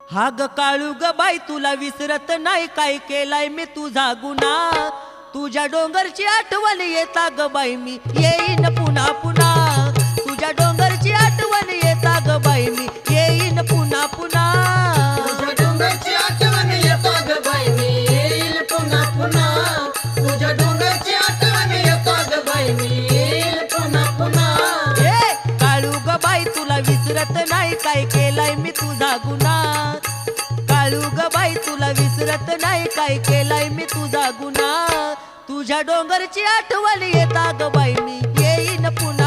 हा ग काळू ग बाई तुला विसरत नाही, काय केलाय मी तुझा गुन्हा। तुझ्या डोंगरची आठवण येता ग बाई मी येईन पुन्हा पुन्हा। तुझ्या डोंगरची आठवण येता ग बाई मी येईन पुन्हा पुन्हा। तुझ्या डोंगरची आठवण येता ग बाई मी येईल पुन्हा पुन्हा। तुझ्या डोंगरची आठवण येता ग बाई मी येईल पुन्हा पुन्हा। हे काळू ग बाई तुला विसरत नाही, काय केलाय मी तुझा गुन्हा। काळू ग बाई तुला विसरत नाही, काय केलाय मी तुझा गुन्हा। तुझ्या डोंगरची आठवण येता ग बाई मी येईन पुन्हा